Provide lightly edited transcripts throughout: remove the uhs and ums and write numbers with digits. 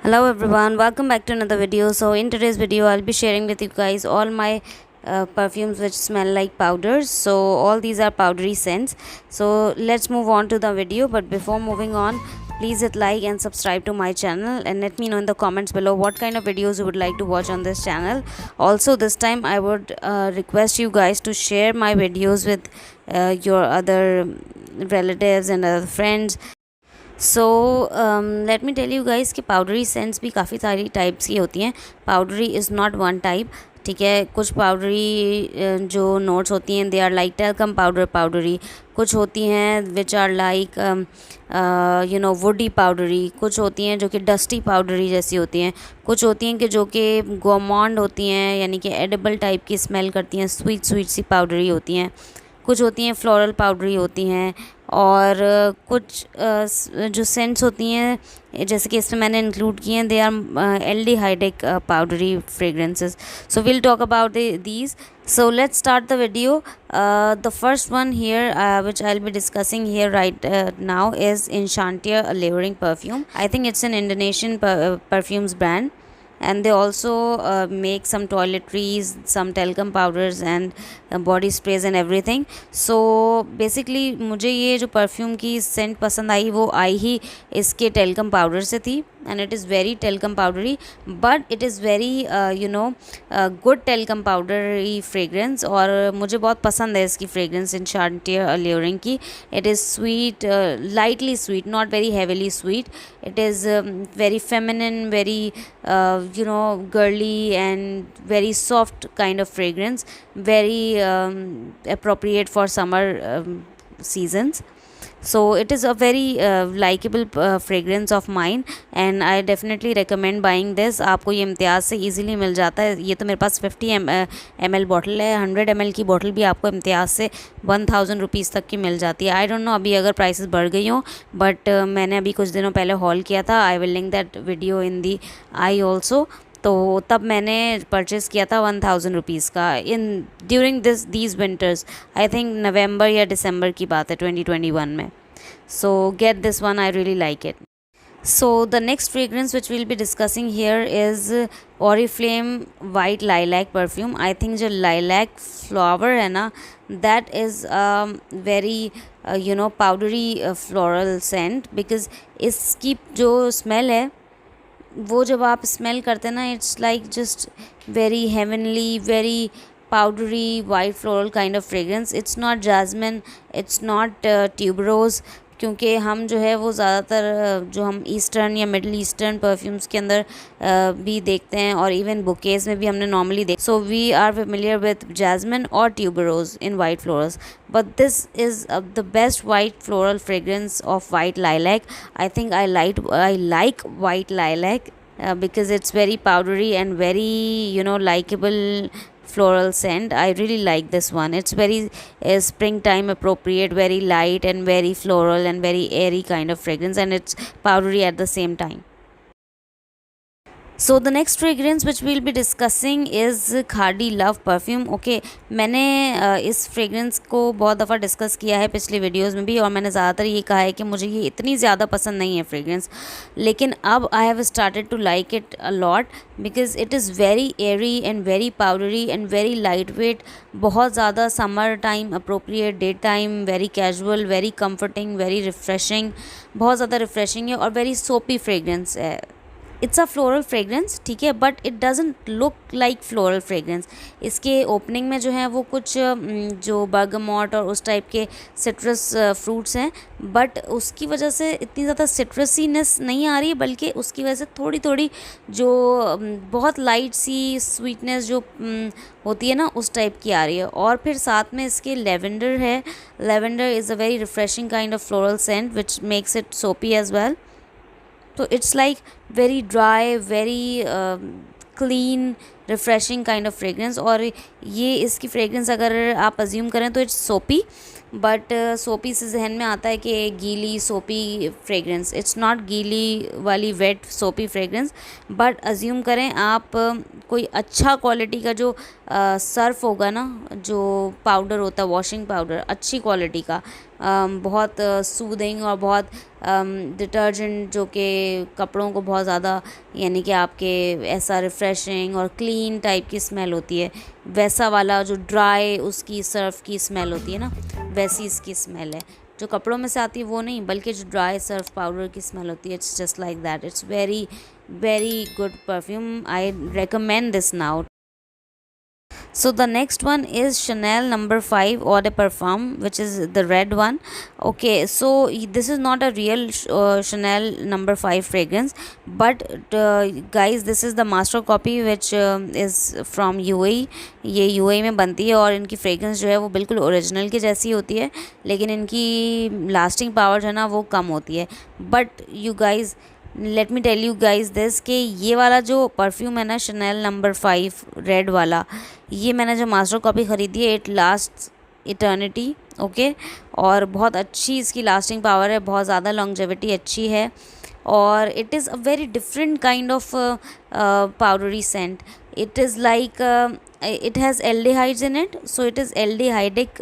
Hello everyone, welcome back to another video. So in today's video I'll be sharing with you guys all my perfumes which smell like powders. So all these are powdery scents. So let's move on to the video, but before moving on, please hit like and subscribe to my channel and let me know in the comments below what kind of videos you would like to watch on this channel. Also this time I would request you guys to share my videos with your other relatives and other friends. So let me tell you guys कि powdery scents भी काफ़ी सारी types की होती हैं. Powdery is not one type, ठीक है. कुछ पाउडरी जो नोट्स होती हैं they are like talcum powdery. कुछ होती हैं which are like woody powdery. कुछ होती हैं जो कि डस्टी पाउडरी जैसी होती हैं. कुछ होती हैं कि जो कि गोमॉन्ड होती हैं, यानी कि एडिबल टाइप की स्मेल करती हैं, स्वीट सी पाउडरी होती हैं. कुछ होती हैं फ्लोरल पाउडरी होती हैं. और कुछ जो सेंट्स होती हैं जैसे कि इसमें मैंने इंक्लूड किए हैं, they are aldehydic powdery fragrances. So will talk about these. So let's start the video. The first one here which I'll be discussing here right now is Enchantia Alluring perfume. I think it's an Indonesian perfumes brand, and they also make some toiletries, some talcum powders and body sprays and everything. So basically मुझे ये जो perfume की Saint पसंद आई वो आई ही इसके talcum powder से थी. And it is very talcum powdery, but it is very good talcum powdery fragrance. और मुझे बहुत पसंद है इसकी fragrance Enchantia Alluring की. It is sweet, lightly sweet, not very heavily sweet. It is very feminine, very girly and very soft kind of fragrance, very appropriate for summer seasons. So it is a very likable fragrance of mine, and I definitely recommend buying this. आपको ये इम्तियाज़ से easily मिल जाता है. ये तो मेरे पास 50 ml bottle है. 100 ml की बॉटल भी आपको इम्तियाज़ से 1000 रुपीज़ तक की मिल जाती है. आई डोंट नो अभी अगर प्राइसेस बढ़ गई हों, बट मैंने अभी कुछ दिनों पहले हॉल किया था. I will link that video in the I also. तो तब मैंने परचेज़ किया था 1000 रुपीज़ का in during these winters. I think November या दिसंबर की बात है 2021 में. सो get this one, I really like it. So the next fragrance which we'll be discussing here is Oriflame White Lilac perfume. I think जो lilac flower है ना, that is very powdery floral scent, because इसकी जो smell है वो जब आप smell करते हैं ना, it's like just very heavenly, very powdery white floral kind of fragrance. It's not jasmine, it's not tuberose, क्योंकि हम जो है वो ज़्यादातर जो हम ईस्टर्न या मिडल ईस्टर्न परफ्यूम्स के अंदर भी देखते हैं, और इवन बुकेज़ में भी हमने नॉर्मली देख. So we are familiar with jasmine और tuberose in white florals, but this is the best white floral fragrance of white lilac. I think I like white lilac because it's very powdery and very likable floral scent. I really like this one. It's very springtime appropriate, very light and very floral and very airy kind of fragrance, and it's powdery at the same time. So the next fragrance which we'll be discussing is Khadi Love perfume. Okay, मैंने इस fragrance को बहुत दफ़ा discuss किया है पिछले videos में भी, और मैंने ज़्यादातर ये कहा है कि मुझे ये इतनी ज़्यादा पसंद नहीं है fragrance. लेकिन अब I have started to like it a lot because it is very airy and very powdery and very lightweight. बहुत ज़्यादा summer time appropriate, day time very casual, very comforting, very refreshing. बहुत ज़्यादा refreshing है और very soapy fragrance है. It's a floral fragrance, ठीक है, but it doesn't look like floral fragrance. इसके ओपनिंग में जो है वो कुछ जो बर्गमॉट और उस टाइप के सिट्रस फ्रूट्स हैं, बट उसकी वजह से इतनी ज़्यादा सिट्रसीनेस नहीं आ रही है, बल्कि उसकी वजह से थोड़ी थोड़ी जो बहुत लाइट सी स्वीटनेस जो होती है ना, उस टाइप की आ रही है. और फिर साथ में इसके लेवेंडर है. Lavender is a very refreshing kind of floral scent which makes it soapy as well. तो it's like very dry, very clean, refreshing kind of fragrance. और ये इसकी फ्रेगरेंस अगर आप अज्यूम करें तो इट्स सोपी, बट सोपी से जहन में आता है कि गीली सोपी फ्रेगरेंस. इट्स नॉट गीली वाली वेट सोपी फ्रेगरेंस, बट अज्यूम करें आप कोई अच्छा क्वालिटी का जो सर्फ होगा ना, जो पाउडर होता है वॉशिंग पाउडर अच्छी क्वालिटी का, बहुत सूदिंग और बहुत डिटर्जेंट जो कि कपड़ों को बहुत ज़्यादा, यानी कि आपके ऐसा रिफ़्रेशिंग और क्लीन टाइप की स्मेल होती है, वैसा वाला जो ड्राई उसकी सर्फ की स्मेल होती है ना, वैसी इसकी स्मेल है। जो कपड़ों में से आती है वो नहीं, बल्कि जो ड्राई सर्फ पाउडर की स्मेल होती है, it's just like that. It's very very good perfume, I recommend this now. So the next one is Chanel number 5 eau de parfum, which is the red one. Okay, so this is not a real Chanel number 5 fragrance, but guys, this is the master copy which is from UAE. ये UAE में बनती है और इनकी fragrance जो है वो बिल्कुल ओरिजिनल की जैसी होती है, लेकिन इनकी लास्टिंग पावर जो है ना वो कम होती है। But you guys, let me tell you guys this कि ये वाला जो परफ्यूम है ना, शनेल नंबर 5 रेड वाला, ये मैंने जो मास्टर कॉपी ख़रीदी है, इट लास्ट इटर्निटी। ओके, और बहुत अच्छी इसकी लास्टिंग पावर है, बहुत ज़्यादा लॉन्जेविटी अच्छी है, और it is a very different kind of powdery scent. It is like it has aldehydes in it, so it is aldehydic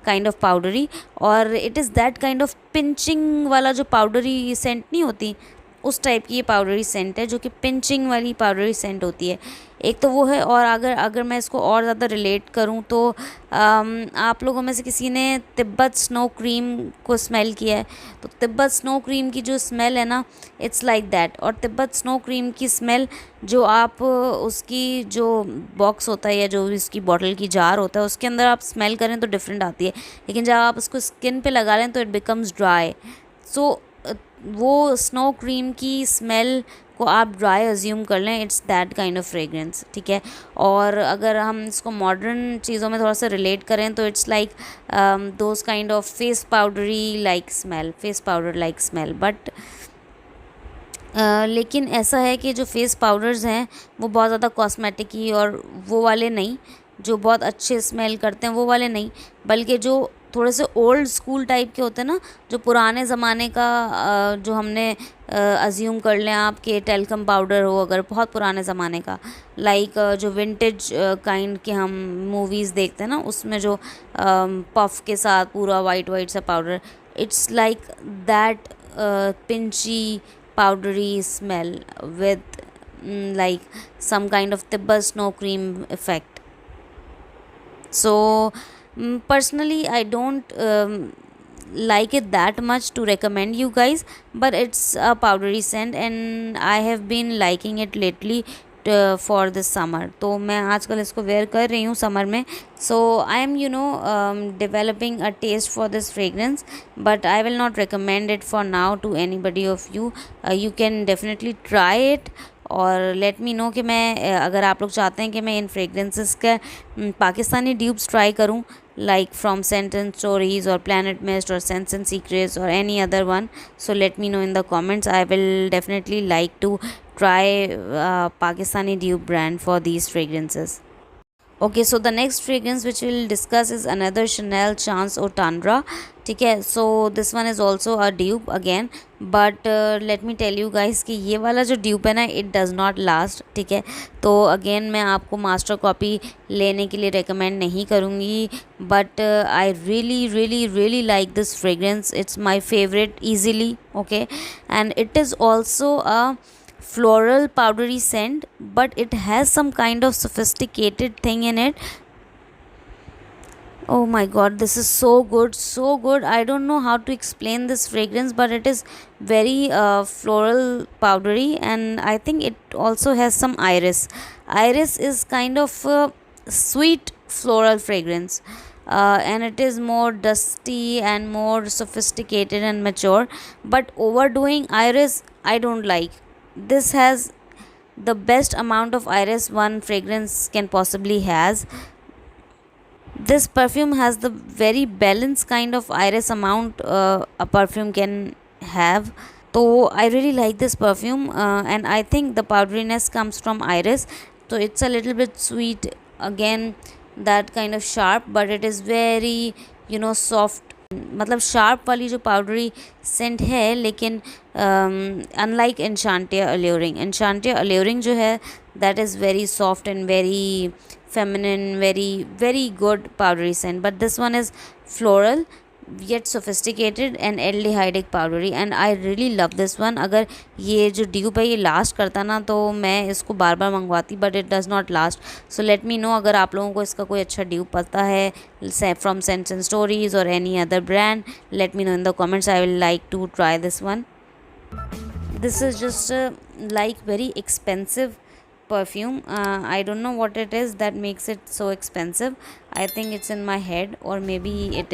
kind of powdery, और it is that kind of pinching वाला जो powdery scent नहीं होती, उस type की ये powdery Saint है, जो कि पिंचिंग वाली पाउडरी सेंट होती है। एक तो वो है, और अगर अगर मैं इसको और ज़्यादा रिलेट करूँ तो आप लोगों में से किसी ने तिब्बत स्नो क्रीम को स्मेल किया है, तो तिब्बत स्नो क्रीम की जो स्मेल है ना, इट्स लाइक दैट। और तिब्बत स्नो क्रीम की स्मेल जो आप उसकी जो बॉक्स होता है या जो इसकी बॉटल की जार होता है उसके अंदर आप स्मेल करें तो डिफरेंट आती है, लेकिन जब आप उसको स्किन पे लगा लें तो इट बिकम्स ड्राई। सो वो स्नो क्रीम की स्मेल को आप ड्राई अज्यूम कर लें, it's that kind of fragrance, ठीक है। और अगर हम इसको मॉडर्न चीज़ों में थोड़ा सा रिलेट करें तो it's like those kind of face powdery like smell, face powder like smell. But लेकिन ऐसा है कि जो फेस पाउडर्स हैं वो बहुत ज़्यादा कॉस्मेटिक ही, और वो वाले नहीं जो बहुत अच्छे स्मेल करते हैं, वो वाले नहीं, बल्कि जो थोड़े से ओल्ड स्कूल टाइप के होते हैं ना, जो पुराने ज़माने का जो हमने अज्यूम कर लें आप कि टेल्कम पाउडर हो अगर बहुत पुराने ज़माने का, लाइक जो विंटेज काइंड के हम मूवीज़ देखते हैं ना, उसमें जो पफ के साथ पूरा वाइट वाइट सा powder, it's like that pinchy powdery smell with like some kind of Tibbetts snow cream effect. So personally I don't like it that much to recommend you guys, but it's a powdery scent and I have been liking it lately for this summer. तो मैं आजकल इसको where कर रही हूँ summer में। So I am developing a taste for this fragrance, but I will not recommend it for now to anybody of you. You can definitely try it और let me know कि मैं अगर आप लोग चाहते हैं कि मैं इन फ्रेगरेंसेस का पाकिस्तानी ड्यूब्स ट्राई करूँ, like from Scent and Stories or Planet Mist or Scents and Secrets or any other one, so let me know in the comments. I will definitely like to try Pakistani dupe brand for these fragrances. Okay, so the next fragrance which we'll discuss is another Chanel Chance Eau Tendre. ठीक है, so this one is also a dupe again, but let me tell you guys कि ये वाला जो dupe है ना, it does not last, ठीक है। तो again मैं आपको master copy लेने के लिए recommend नहीं करूँगी, but I really like this fragrance. It's my favorite easily, okay, and it is also a floral powdery scent, but it has some kind of sophisticated thing in it. Oh my god, this is so good, so good. I don't know how to explain this fragrance, but it is very floral powdery, and I think it also has some iris. Iris is kind of a sweet floral fragrance, and it is more dusty and more sophisticated and mature, but overdoing iris I don't like. This has the best amount of iris one fragrance can possibly has. This perfume has the very balanced kind of iris amount a perfume can have. So I really like this perfume, and I think the powderiness comes from iris, so it's a little bit sweet again, that kind of sharp, but it is very soft, मतलब sharp वाली जो powdery Saint है, लेकिन unlike एन्शांटिया अल्यूरिंग, एन्शांटिया अल्यूरिंग जो है that is very soft and very feminine, very good powdery scent, but this one is floral, yet sophisticated and aldehydic powdery and I really love this one. अगर ये जो dupe है ये last करता ना तो मैं इसको बार बार मंगवाती, but it does not last. So let me know अगर आप लोगों को इसका कोई अच्छा ड्यूप पता है फ्रॉम सेंस एंड स्टोरीज और any other brand, let me know in the comments. I will like to try this one. This is just like very expensive perfume. I don't know what it is that makes it so expensive. I think it's in my head, or maybe it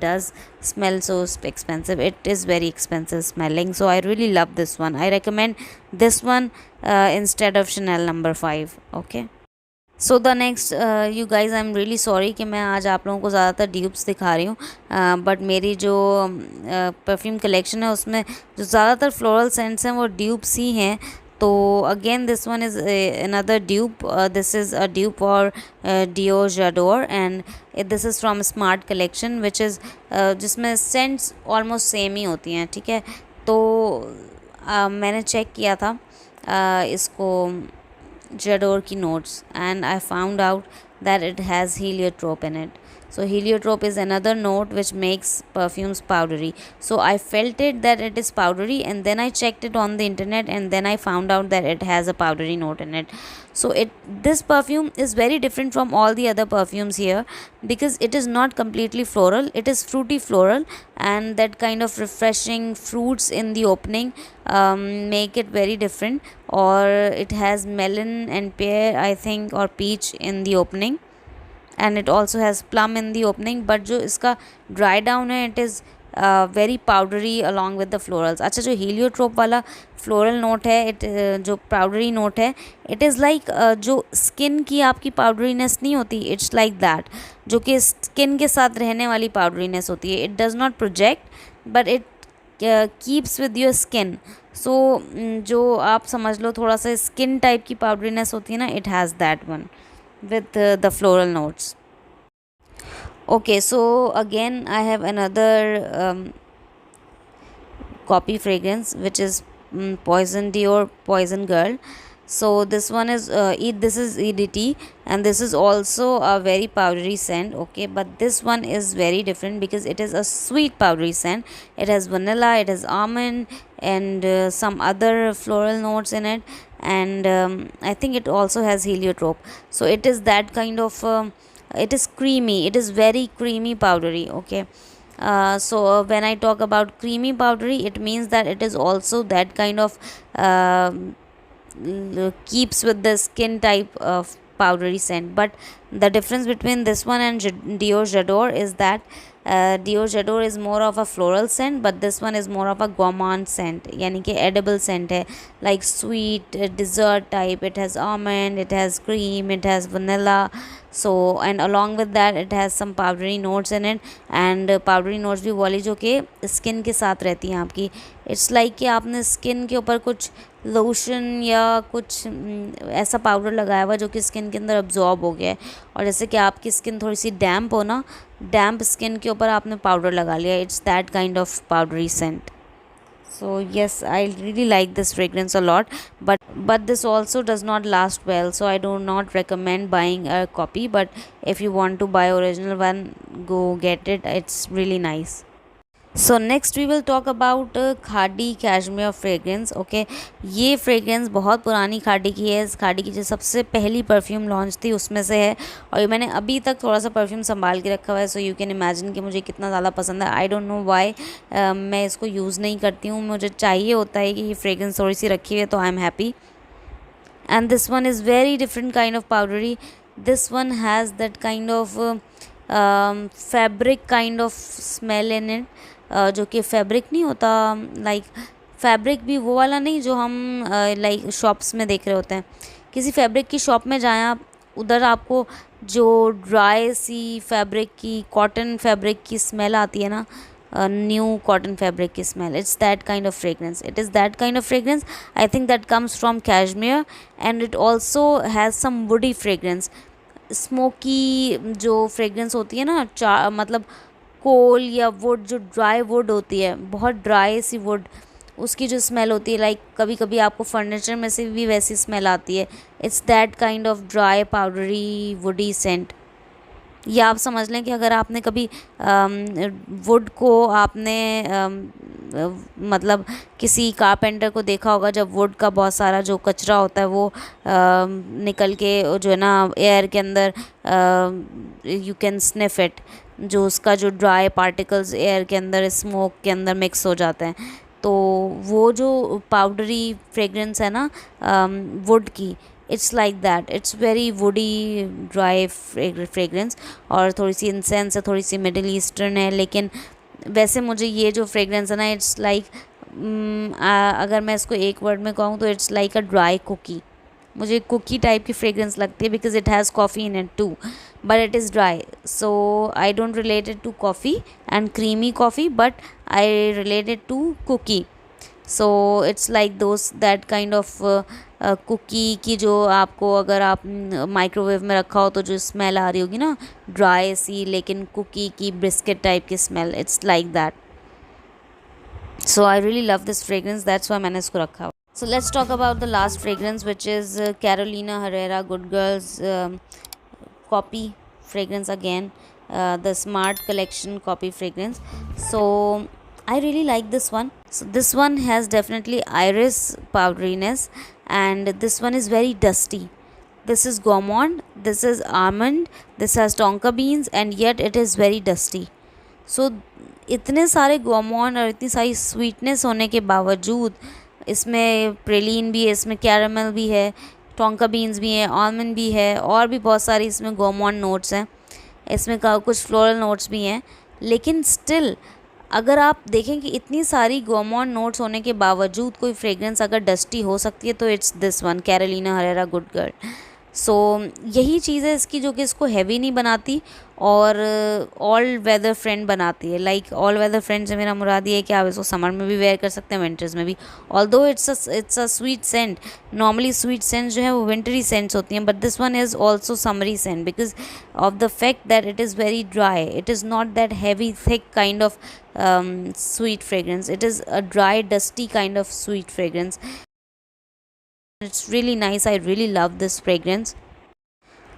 does smell so expensive. It is very expensive smelling, so I really love this one. I recommend this one instead of Chanel number 5. Okay. So the next you guys I am really sorry कि मैं आज आप लोगों को ज़्यादातर dupes दिखा रही हूँ, बट मेरी जो परफ्यूम कलेक्शन है उसमें जो ज़्यादातर फ्लोरल सेंट्स हैं वो ड्यूप्स ही हैं. तो again this one is another dupe. This is a dupe और Dior J'adore and this is from smart collection which is जिसमें सेंट्स ऑलमोस्ट सेम ही होती हैं. ठीक है, तो मैंने चेक किया था इसको J'adore की notes and I found out that it has heliotrope in it. So heliotrope is another note which makes perfumes powdery. So I felt it that it is powdery and then I checked it on the internet and then I found out that it has a powdery note in it. So this perfume is very different from all the other perfumes here because it is not completely floral. It is fruity floral and that kind of refreshing fruits in the opening make it very different. Or it has melon and pear I think or peach in the opening. And it also has plum in the opening, but जो इसका dry down है it is very powdery along with the florals. अच्छा, जो heliotrope वाला floral note है जो powdery note है it is like जो skin की आपकी powderiness नहीं होती, it's like that, जो कि skin के साथ रहने वाली powderiness होती है. It does not project but it keeps with your skin. So जो आप समझ लो थोड़ा सा skin type की powderiness होती है ना, it has that one with the floral notes. Okay, so again I have another copy fragrance which is Poison Dior Poison Girl. So this one is this is EDT and this is also a very powdery scent. Okay, but this one is very different because it is a sweet powdery scent. It has vanilla, it has almond and some other floral notes in it, and I think it also has heliotrope. So it is that kind of it is creamy, it is very creamy powdery. Okay, so when I talk about creamy powdery, it means that it is also that kind of keeps with the skin type of powdery scent. But the difference between this one and Dior J'adore is that Dior J'adore is more of a floral scent, but this one is more of a gourmand scent, यानी कि edible scent है, like sweet dessert type. It has almond, it has cream, it has vanilla. So and along with that it has some powdery notes in it, and powdery notes भी वाली जो कि skin के साथ रहती हैं आपकी. इट्स लाइक कि आपने स्किन के ऊपर कुछ लोशन या कुछ ऐसा पाउडर लगाया हुआ जो कि स्किन के अंदर अब्जॉर्ब हो गया है, और जैसे कि आपकी स्किन थोड़ी सी डैम्प हो ना, डैम्प स्किन के ऊपर आपने पाउडर लगा लिया. It's that kind of powdery scent. So yes, I really like this fragrance a lot, but this also does not last well, so I do not recommend buying a copy. But if you want to buy original one, go get it. It's really nice. So next we will talk about khadi cashmere fragrance. Okay, ये fragrance बहुत पुरानी खादी की है. इस खादी की जो सबसे पहली परफ्यूम लॉन्च थी उसमें से है, और ये मैंने अभी तक थोड़ा सा परफ्यूम संभाल के रखा हुआ है. सो यू कैन इमेजिन कि मुझे कितना ज़्यादा पसंद है. आई डोंट नो वाई मैं इसको यूज़ नहीं करती हूँ. मुझे चाहिए होता है कि ये फ्रेग्रेंस थोड़ी सी रखी हुई है तो I am happy. And this one is very different kind of powdery. This one has that kind of fabric kind of smell in it, जो कि फैब्रिक नहीं होता, लाइक फैब्रिक भी वो वाला नहीं जो हम लाइक शॉप्स में देख रहे होते हैं. किसी फैब्रिक की शॉप में जाएं आप, उधर आपको जो ड्राई सी फैब्रिक की, कॉटन फैब्रिक की स्मेल आती है ना, न्यू कॉटन फैब्रिक की smell. It's that kind of fragrance. It is that kind of fragrance. I think that comes from cashmere and it also has some woody fragrance. Smoky जो fragrance होती है ना, मतलब कोल या वुड, जो dry would होती है, बहुत ड्राई सी वुड, उसकी जो स्मेल होती है, लाइक कभी कभी आपको फर्नीचर में से भी वैसी स्मेल आती है. It's that kind of dry powdery woody scent. या आप समझ लें कि अगर आपने कभी वुड को आपने मतलब किसी कारपेंटर को देखा होगा, जब वुड का बहुत सारा जो कचरा होता है वो निकल के जो है ना एयर के अंदर, यू कैन स्निफ इट, जो उसका जो ड्राई पार्टिकल्स एयर के अंदर स्मोक के अंदर मिक्स हो जाते हैं, तो वो जो पाउडरी फ्रेगरेंस है ना वुड की, it's like that, it's very woody dry fragrance, और थोड़ी सी इंसेंस है, थोड़ी सी मिडिल ईस्टर्न है, लेकिन वैसे मुझे ये जो फ्रेगरेंस है ना इट्स लाइक, अगर मैं इसको एक वर्ड में कहूँ तो it's like a dry cookie. मुझे कुकी टाइप की फ्रेगरेंस लगती है because it has coffee in it too, but it is dry, so I don't relate it to coffee and creamy coffee, but I relate it to cookie. So it's like those that kind of cookie की जो आपको अगर आप microwave में रखा हो तो जो स्मेल आ रही होगी ना ड्राई सी, लेकिन कुकी की बिस्किट टाइप की smell, it's like that. So I really love this fragrance, that's why मैंने इसको रखा। So let's talk about the last fragrance which is Carolina Herrera Good Girls copy fragrance again, the smart collection copy fragrance. So I really like this one. So this one has definitely iris powderiness, and this one is very dusty. This is gourmand, this is almond, this has tonka beans, and yet it is very dusty. So इतने सारे गोमॉन और इतनी सारी sweetness होने के बावजूद इसमें प्रेलिन भी है, इसमें कैरामल भी है, टोंका बीन्स भी हैं, आलमंड भी है, और भी बहुत सारी इसमें गोमॉन नोट्स हैं, इसमें कुछ फ्लोरल नोट्स भी हैं, लेकिन स्टिल अगर आप देखें कि इतनी सारी गोमॉन नोट्स होने के बावजूद कोई फ्रेगरेंस अगर डस्टी हो सकती है तो it's this one, Carolina Herrera good girl. So यही चीज़ है इसकी जो कि इसको हैवी नहीं बनाती और ऑल वेदर फ्रेंड बनाती है। लाइक ऑल वेदर फ्रेंड से मेरा मुराद ये है कि आप इसको समर में भी वेयर कर सकते हैं, विंटर्स में भी। Although it's a sweet scent, normally sweet scents जो है वो विंटरी सेंट्स होती हैं, but this one is also summery scent because of the fact that it is very dry, it is not that heavy thick kind of sweet fragrance, it is a dry dusty kind of sweet fragrance. It's really nice, I really love this fragrance.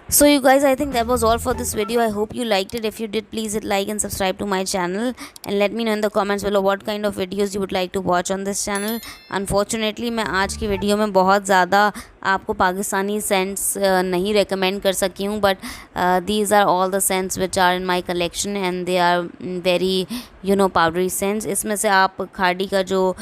So you guys, I think that was all for this video. I hope you liked it. If you did, please hit like and subscribe to my channel, and let me know in the comments below what kind of videos you would like to watch on this channel. Unfortunately मैं आज की video में बहुत ज़्यादा आपको Pakistani cents नहीं recommend कर सकी हूँ, but these are all the scents which are in my collection and they are very you know powdery scents. इसमें से आप खाड़ी का जो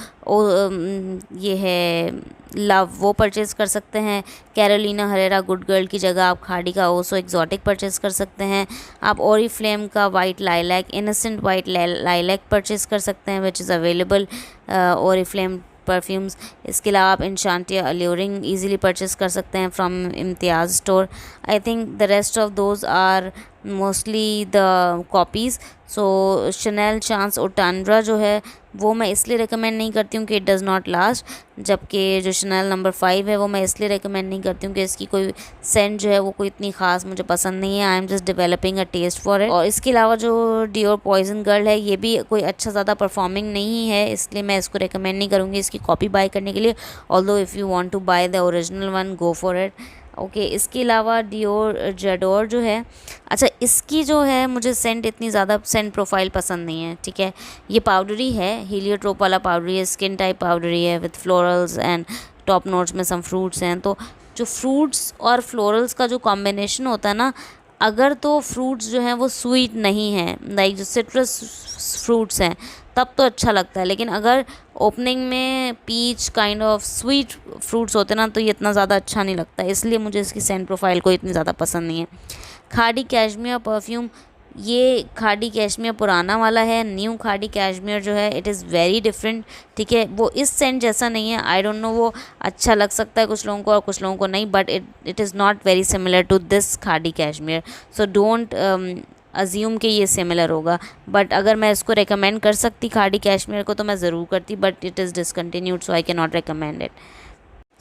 ये है लव वो परचेज़ कर सकते हैं, कैरोलिना हरेरा गुड गर्ल की जगह आप खाड़ी का ओसो एक्जॉटिक परचेज़ कर सकते हैं, आप ओरीफ्लेम का white lilac innocent white lilac purchase कर सकते हैं which is available Oriflame perfumes. इसके अलावा आप इंशांटिया अल्यूरिंग ईज़िली परचेज़ कर सकते हैं from Imtiaz store. I think the rest of those are mostly the copies. So Chanel Chance और टांड्रा जो है वो मैं इसलिए रिकमेंड नहीं करती हूँ कि इट डज़ नॉट लास्ट, जबकि जो शनेल नंबर 5 है वो मैं इसलिए रिकमेंड नहीं करती हूँ कि इसकी कोई सेंट जो है वो कोई इतनी ख़ास मुझे पसंद नहीं है। I am just developing a taste for it. और इसके अलावा जो डियोर पॉइजन गर्ल है ये भी कोई अच्छा ज़्यादा परफॉर्मिंग नहीं है, इसलिए मैं इसको रिकमेंड नहीं करूँगी इसकी कॉपी बाय करने के लिए। Although if you want to buy the original one go for it. Okay इसके अलावा डियोर जेडोर जो है, अच्छा इसकी जो है मुझे सेंट इतनी ज़्यादा सेंट प्रोफाइल पसंद नहीं है। ठीक है, ये पाउडरी है, हीलियोट्रोप वाला पाउडरी है, स्किन टाइप पाउडरी है with florals and top notes में सम फ्रूट्स हैं। तो जो फ्रूट्स और फ्लोरल्स का जो कॉम्बिनेशन होता है ना, अगर तो फ्रूट्स जो हैं वो स्वीट नहीं हैं, लाइक जो सिट्रस फ्रूट्स हैं तब तो अच्छा लगता है, लेकिन अगर ओपनिंग में peach kind of sweet fruits होते ना तो ये इतना ज़्यादा अच्छा नहीं लगता, इसलिए मुझे इसकी सेंट प्रोफाइल को इतनी ज़्यादा पसंद नहीं है। खाड़ी कैशमियर परफ्यूम, ये खाड़ी कैशमियर पुराना वाला है, न्यू खाड़ी कैशमियर जो है इट इज़ वेरी डिफरेंट। ठीक है, वो इस सेंट जैसा नहीं है, आई डोंट नो, वो अच्छा लग सकता है कुछ लोगों को और कुछ लोगों को नहीं, but it is not very similar to this khadi cashmere. So don't assume कि ये सिमिलर होगा, बट अगर मैं इसको रिकमेंड कर सकती खाड़ी कैशमियर को तो मैं ज़रूर करती, but it is discontinued so I can not recommend it.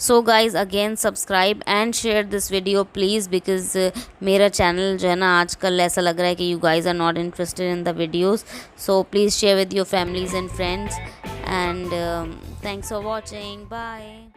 So guys again subscribe and share this video please, because मेरा चैनल जो है ना आजकल ऐसा लग रहा है कि you guys are not interested in the videos. So please share with your families and friends and thanks for watching, bye.